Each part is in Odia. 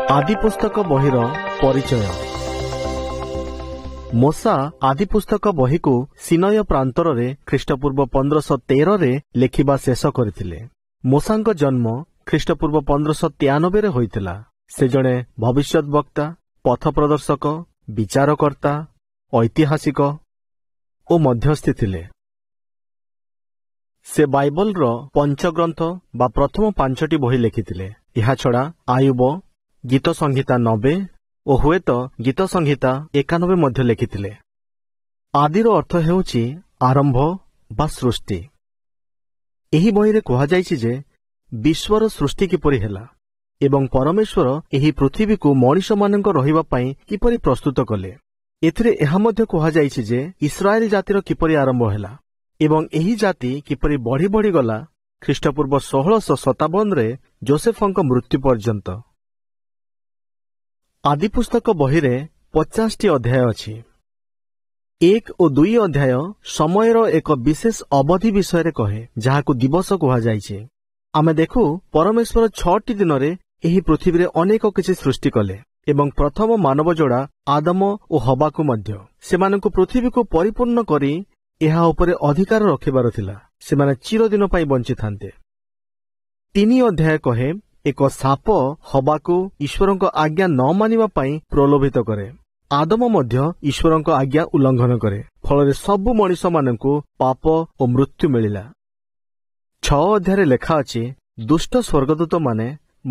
ଆଦିପୁସ୍ତକ ବହିର ପରିଚୟ। ମୋଶା ଆଦିପୁସ୍ତକ ବହିକୁ ସିନୟ ପ୍ରାନ୍ତରରେ ଖ୍ରୀଷ୍ଟପୂର୍ବ 1513ରେ ଲେଖିବା ଶେଷ କରିଥିଲେ। ମୋଶାଙ୍କ ଜନ୍ମ ଖ୍ରୀଷ୍ଟପୂର୍ବ 1593ରେ ହୋଇଥିଲା। ସେ ଜଣେ ଭବିଷ୍ୟତ ବକ୍ତା, ପଥ ପ୍ରଦର୍ଶକ, ବିଚାରକର୍ତ୍ତା, ଐତିହାସିକ ଓ ମଧ୍ୟସ୍ଥି ଥିଲେ। ସେ ବାଇବଲର ପଞ୍ଚଗ୍ରନ୍ଥ ବା ପ୍ରଥମ 5ଟି ବହି ଲେଖିଥିଲେ। ଏହାଛଡ଼ା ଆୟୁବ, ଗୀତ ସଂହିତା 90 ଓ ହୁଏତ ଗୀତ ସଂହିତା 91 ମଧ୍ୟ ଲେଖିଥିଲେ। ଆଦିର ଅର୍ଥ ହେଉଛି ଆରମ୍ଭ ବା ସୃଷ୍ଟି। ଏହି ବହିରେ କୁହାଯାଇଛି ଯେ ବିଶ୍ୱର ସୃଷ୍ଟି କିପରି ହେଲା ଏବଂ ପରମେଶ୍ୱର ଏହି ପୃଥିବୀକୁ ମଣିଷମାନଙ୍କ ରହିବା ପାଇଁ କିପରି ପ୍ରସ୍ତୁତ କଲେ। ଏଥିରେ ଏହା ମଧ୍ୟ କୁହାଯାଇଛି ଯେ ଇସ୍ରାଏଲ ଜାତିର କିପରି ଆରମ୍ଭ ହେଲା ଏବଂ ଏହି ଜାତି କିପରି ବଢ଼ି ବଢ଼ି ଗଲା ଖ୍ରୀଷ୍ଟପୂର୍ବ 1657ରେ ଯୋସେଫଙ୍କ ମୃତ୍ୟୁ ପର୍ଯ୍ୟନ୍ତ। ଆଦିପୁସ୍ତକ ବହିରେ 50ଟି ଅଧ୍ୟାୟ ଅଛି। 1 ଓ 2 ଅଧ୍ୟାୟ ସମୟର ଏକ ବିଶେଷ ଅବଧି ବିଷୟରେ କହେ, ଯାହାକୁ ଦିବସ କୁହାଯାଇଛି। ଆମେ ଦେଖୁ ପରମେଶ୍ୱର 6ଟି ଦିନରେ ଏହି ପୃଥିବୀରେ ଅନେକ କିଛି ସୃଷ୍ଟି କଲେ ଏବଂ ପ୍ରଥମ ମାନବ ଯୋଡ଼ା ଆଦମ ଓ ହବାକୁ ମଧ୍ୟ। ସେମାନଙ୍କୁ ପୃଥିବୀକୁ ପରିପୂର୍ଣ୍ଣ କରି ଏହା ଉପରେ ଅଧିକାର ରଖିବାର ଥିଲା। ସେମାନେ ଚିରଦିନ ପାଇଁ ବଞ୍ଚିଥାନ୍ତେ। 3 ଅଧ୍ୟାୟ କହେ ଏକ ସାପ ହବାକୁ ଈଶ୍ୱରଙ୍କ ଆଜ୍ଞା ନ ମାନିବା ପାଇଁ ପ୍ରଲୋଭିତ କରେ। ଆଦମ ମଧ୍ୟ ଈଶ୍ୱରଙ୍କ ଆଜ୍ଞା ଉଲ୍ଲଂଘନ କରେ, ଫଳରେ ସବୁ ମଣିଷମାନଙ୍କୁ ପାପ ଓ ମୃତ୍ୟୁ ମିଳିଲା। 6 ଅଧ୍ୟାୟରେ ଲେଖା ଅଛି, ଦୁଷ୍ଟ ସ୍ୱର୍ଗଦୂତମାନେ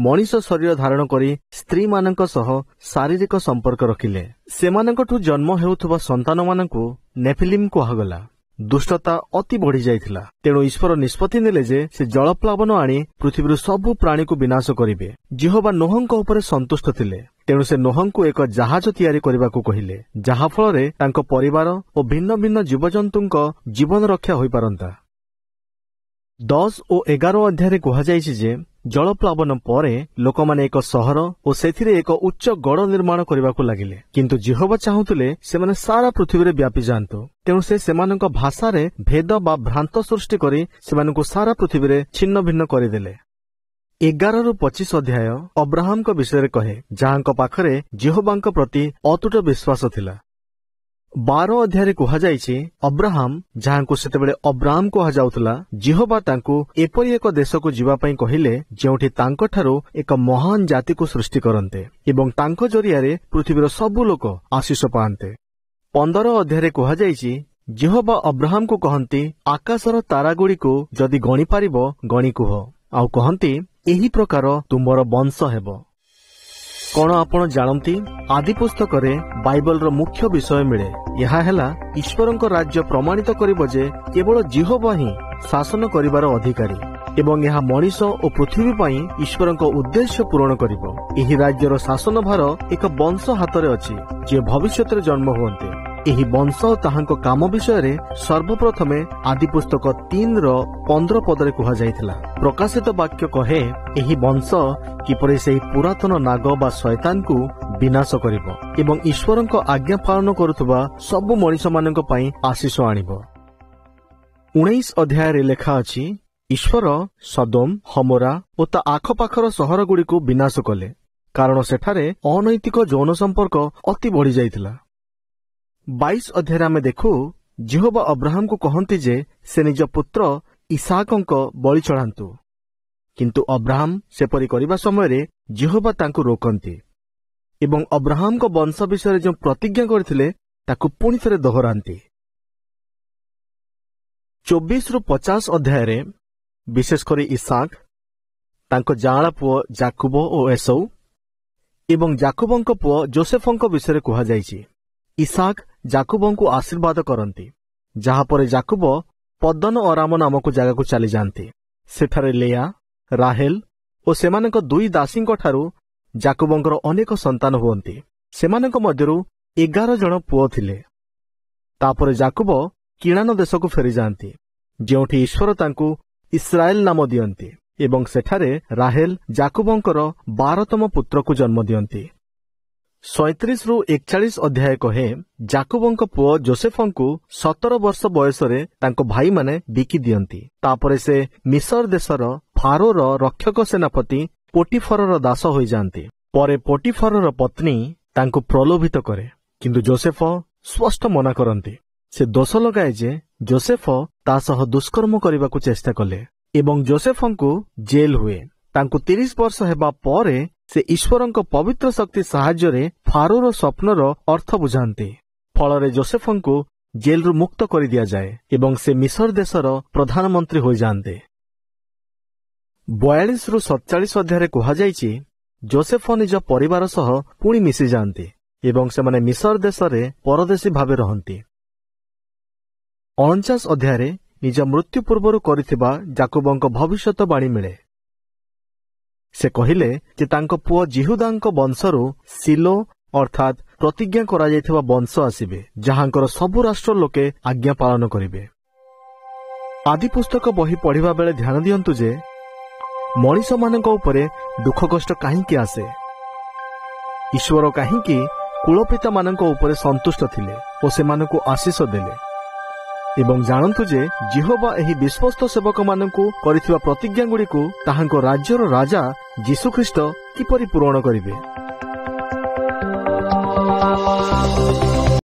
ମଣିଷ ଶରୀର ଧାରଣ କରି ସ୍ତ୍ରୀମାନଙ୍କ ସହ ଶାରୀରିକ ସମ୍ପର୍କ ରଖିଲେ। ସେମାନଙ୍କଠୁ ଜନ୍ମ ହେଉଥିବା ସନ୍ତାନମାନଙ୍କୁ ନେଫିଲିମ୍ କୁହାଗଲା। ଦୁଷ୍ଟତା ଅତି ବଢ଼ିଯାଇଥିଲା, ତେଣୁ ଈଶ୍ୱର ନିଷ୍ପତ୍ତି ନେଲେ ଯେ ସେ ଜଳପ୍ଲାବନ ଆଣି ପୃଥିବୀରୁ ସବୁ ପ୍ରାଣୀକୁ ବିନାଶ କରିବେ। ଯେହୋବା ନୋହଙ୍କ ଉପରେ ସନ୍ତୁଷ୍ଟ ଥିଲେ, ତେଣୁ ସେ ନୋହଙ୍କୁ ଏକ ଜାହାଜ ତିଆରି କରିବାକୁ କହିଲେ, ଯାହାଫଳରେ ତାଙ୍କ ପରିବାର ଓ ଭିନ୍ନ ଭିନ୍ନ ଜୀବଜନ୍ତୁଙ୍କ ଜୀବନ ରକ୍ଷା ହୋଇପାରନ୍ତା। 10 ଓ 11 ଅଧ୍ୟାୟରେ କୁହାଯାଇଛି ଯେ ଜଳପ୍ଲାବନ ପରେ ଲୋକମାନେ ଏକ ସହର ଓ ସେଥିରେ ଏକ ଉଚ୍ଚ ଗଡ଼ ନିର୍ମାଣ କରିବାକୁ ଲାଗିଲେ, କିନ୍ତୁ ଯେହୋବା ଚାହୁଁଥିଲେ ସେମାନେ ସାରା ପୃଥିବୀରେ ବ୍ୟାପି ଯାଆନ୍ତୁ। ତେଣୁ ସେ ସେମାନଙ୍କ ଭାଷାରେ ଭେଦ ବା ଭ୍ରାନ୍ତ ସୃଷ୍ଟି କରି ସେମାନଙ୍କୁ ସାରା ପୃଥିବୀରେ ଛିନ୍ନ ଭିନ୍ନ କରିଦେଲେ। 11ରୁ 25 ଅଧ୍ୟାୟ ଅବ୍ରାହମଙ୍କ ବିଷୟରେ କହେ, ଯାହାଙ୍କ ପାଖରେ ଯେହୋବାଙ୍କ ପ୍ରତି ଅତୁଟ ବିଶ୍ୱାସ ଥିଲା। 12 ଅଧ୍ୟାୟରେ କୁହାଯାଇଛି, ଅବ୍ରାହମ, ଯାହାଙ୍କୁ ସେତେବେଳେ ଅବ୍ରାମ କୁହାଯାଉଥିଲା, ଯେହୋବା ତାଙ୍କୁ ଏପରି ଏକ ଦେଶକୁ ଯିବା ପାଇଁ କହିଲେ ଯେଉଁଠି ତାଙ୍କଠାରୁ ଏକ ମହାନ ଜାତିକୁ ସୃଷ୍ଟି କରନ୍ତେ ଏବଂ ତାଙ୍କ ଜରିଆରେ ପୃଥିବୀର ସବୁ ଲୋକ ଆଶୀଷ ପାଆନ୍ତେ। 15 ଅଧ୍ୟାୟରେ କୁହାଯାଇଛି, ଯେହୋବା ଅବ୍ରାହମକୁ କହନ୍ତି, ଆକାଶର ତାରାଗୁଡ଼ିକୁ ଯଦି ଗଣିପାରିବ ଗଣି କୁହ, ଆଉ କହନ୍ତି, ଏହି ପ୍ରକାର ତୁମର ବଂଶ ହେବ। କଣ ଆପଣ ଜାଣନ୍ତି, ଆଦି ପୁସ୍ତକରେ ବାଇବଲର ମୁଖ୍ୟ ବିଷୟ ମିଳେ। ଏହା ହେଲା ଈଶ୍ୱରଙ୍କ ରାଜ୍ୟ ପ୍ରମାଣିତ କରିବ ଯେ କେବଳ ଯେହୋବା ହିଁ ଶାସନ କରିବାର ଅଧିକାରୀ ଏବଂ ଏହା ମଣିଷ ଓ ପୃଥିବୀ ପାଇଁ ଈଶ୍ୱରଙ୍କ ଉଦ୍ଦେଶ୍ୟ ପୂରଣ କରିବ। ଏହି ରାଜ୍ୟର ଶାସନ ଭାର ଏକ ବଂଶ ହାତରେ ଅଛି, ଯିଏ ଭବିଷ୍ୟତରେ ଜନ୍ମ ହୁଅନ୍ତି। ଏହି ବଂଶ ତାହାଙ୍କ କାମ ବିଷୟରେ ସର୍ବପ୍ରଥମେ ଆଦି ପୁସ୍ତକ 3:15 ପଦରେ କୁହାଯାଇଥିଲା। ପ୍ରକାଶିତ ବାକ୍ୟ କହେ, ଏହି ବଂଶ କିପରି ସେହି ପୁରାତନ ନାଗ ବା ଶୈତାନକୁ ବିନାଶ କରିବ ଏବଂ ଈଶ୍ୱରଙ୍କ ଆଜ୍ଞା ପାଳନ କରୁଥିବା ସବୁ ମଣିଷମାନଙ୍କ ପାଇଁ ଆଶୀଷ ଆଣିବ। 19 ଅଧ୍ୟାୟରେ ଲେଖା ଅଛି, ଈଶ୍ୱର ସଦୋମ, ହମୋରା ଓ ତା ଆଖପାଖର ସହରଗୁଡ଼ିକୁ ବିନାଶ କଲେ, କାରଣ ସେଠାରେ ଅନୈତିକ ଯୌନ ସମ୍ପର୍କ ଅତି ବଢ଼ିଯାଇଥିଲା। 22 ଅଧ୍ୟାୟରେ ଆମେ ଦେଖୁ, ଯେହୋବା ଅବ୍ରାହମକୁ କହନ୍ତି ଯେ ସେ ନିଜ ପୁତ୍ର ଇସାକଙ୍କ ବଳି ଚଢ଼ାନ୍ତୁ, କିନ୍ତୁ ଅବ୍ରାହମ ସେପରି କରିବା ସମୟରେ ଯେହୋବା ତାଙ୍କୁ ରୋକନ୍ତି ଏବଂ ଅବ୍ରାହମଙ୍କ ବଂଶ ବିଷୟରେ ଯେଉଁ ପ୍ରତିଜ୍ଞା କରିଥିଲେ ତାକୁ ପୁଣି ଥରେ ଦୋହରାନ୍ତି। 24ରୁ 50 ଅଧ୍ୟାୟରେ ବିଶେଷ କରି ଇସାକ, ତାଙ୍କ ଯାଆଁଳା ପୁଅ ଜାକୁବ ଓ ଏସଉ ଏବଂ ଜାକୁବଙ୍କ ପୁଅ ଯୋସେଫଙ୍କ ବିଷୟରେ କୁହାଯାଇଛି। ଇସାକ ଜାକୁବଙ୍କୁ ଆଶୀର୍ବାଦ କରନ୍ତି, ଯାହାପରେ ଜାକୁବ ପଦନ ଅରାମ ନାମକ ଜାଗାକୁ ଚାଲିଯାଆନ୍ତି। ସେଠାରେ ଲେୟା, ରାହେଲ ଓ ସେମାନଙ୍କ 2 ଦାସୀଙ୍କଠାରୁ ଜାକୁବଙ୍କର ଅନେକ ସନ୍ତାନ ହୁଅନ୍ତି। ସେମାନଙ୍କ ମଧ୍ୟରୁ 11 ଜଣ ପୁଅ ଥିଲେ। ତାପରେ ଜାକୁବ କିଣାନ ଦେଶକୁ ଫେରିଯାଆନ୍ତି, ଯେଉଁଠି ଈଶ୍ୱର ତାଙ୍କୁ ଇସ୍ରାଏଲ ନାମ ଦିଅନ୍ତି ଏବଂ ସେଠାରେ ରାହେଲ ଜାକୁବଙ୍କର 12ତମ ପୁତ୍ରକୁ ଜନ୍ମ ଦିଅନ୍ତି। 37ରୁ 41 ଅଧ୍ୟାୟ କହେ, ଜାକୁବଙ୍କ ପୁଅ ଯୋସେଫଙ୍କୁ 17 ବର୍ଷ ବୟସରେ ତାଙ୍କ ଭାଇମାନେ ବିକି ଦିଅନ୍ତି। ତାପରେ ସେ ମିଶର ଦେଶର ଫାରୋର ରକ୍ଷକ ସେନାପତି ପୋଟିଫରର ଦାସ ହୋଇଯାଆନ୍ତି ପରେ ପୋଟିଫରର ପତ୍ନୀ ତାଙ୍କୁ ପ୍ରଲୋଭିତ କରେ, କିନ୍ତୁ ଯୋସେଫ ସ୍ପଷ୍ଟ ମନା କରନ୍ତି। ସେ ଦୋଷ ଲଗାଏ ଯେ ଯୋସେଫ ତା ସହ ଦୁଷ୍କର୍ମ କରିବାକୁ ଚେଷ୍ଟା କଲେ ଏବଂ ଯୋସେଫଙ୍କୁ ଜେଲ ହୁଏ। ତାଙ୍କୁ 30 ବର୍ଷ ହେବା ପରେ ସେ ଈଶ୍ୱରଙ୍କ ପବିତ୍ର ଶକ୍ତି ସାହାଯ୍ୟରେ ଫାରୋର ସ୍ୱପ୍ନର ଅର୍ଥ ବୁଝାନ୍ତି। ଫଳରେ ଯୋସେଫଙ୍କୁ ଜେଲରୁ ମୁକ୍ତ କରିଦିଆଯାଏ ଏବଂ ସେ ମିଶର ଦେଶର ପ୍ରଧାନମନ୍ତ୍ରୀ ହୋଇଯାଆନ୍ତି। 42ରୁ 47 ଅଧ୍ୟାୟରେ କୁହାଯାଇଛି, ଯୋସେଫ ନିଜ ପରିବାର ସହ ପୁଣି ମିଶିଯାଆନ୍ତି ଏବଂ ସେମାନେ ମିଶର ଦେଶରେ ପରଦେଶୀ ଭାବେ ରହନ୍ତି। 49 ଅଧ୍ୟାୟରେ ନିଜ ମୃତ୍ୟୁ ପୂର୍ବରୁ କରିଥିବା ଯାକୋବଙ୍କ ଭବିଷ୍ୟତବାଣୀ ମିଳେ। ସେ କହିଲେ ଯେ ତାଙ୍କ ପୁଅ ଜିହୁଦାଙ୍କ ବଂଶରୁ ସିଲୋ ଅର୍ଥାତ୍ ପ୍ରତିଜ୍ଞା କରାଯାଇଥିବା ବଂଶ ଆସିବେ, ଯାହାଙ୍କର ସବୁ ରାଷ୍ଟ୍ର ଲୋକେ ଆଜ୍ଞା ପାଳନ କରିବେ। ଆଦି ପୁସ୍ତକ ବହି ପଢ଼ିବା ବେଳେ ଧ୍ୟାନ ଦିଅନ୍ତୁ ଯେ ମଣିଷମାନଙ୍କ ଉପରେ ଦୁଃଖ କଷ୍ଟ କାହିଁକି ଆସେ। ଈଶ୍ୱର କାହିଁକି କୁଳପିତାମାନଙ୍କ ଉପରେ ସନ୍ତୁଷ୍ଟ ଥିଲେ ଓ ସେମାନଙ୍କୁ ଆଶୀଷ ଦେଲେ। ଏବଂ ଜାଣନ୍ତୁ ଯେ ଜିହୋବା ଏହି ବିଶ୍ୱସ୍ତ ସେବକମାନଙ୍କୁ କରିଥିବା ପ୍ରତିଜ୍ଞାଗୁଡ଼ିକୁ ତାହାଙ୍କ ରାଜ୍ୟର ରାଜା ଯୀଶୁଖ୍ରୀଷ୍ଟ କିପରି ପୂରଣ କରିବେ।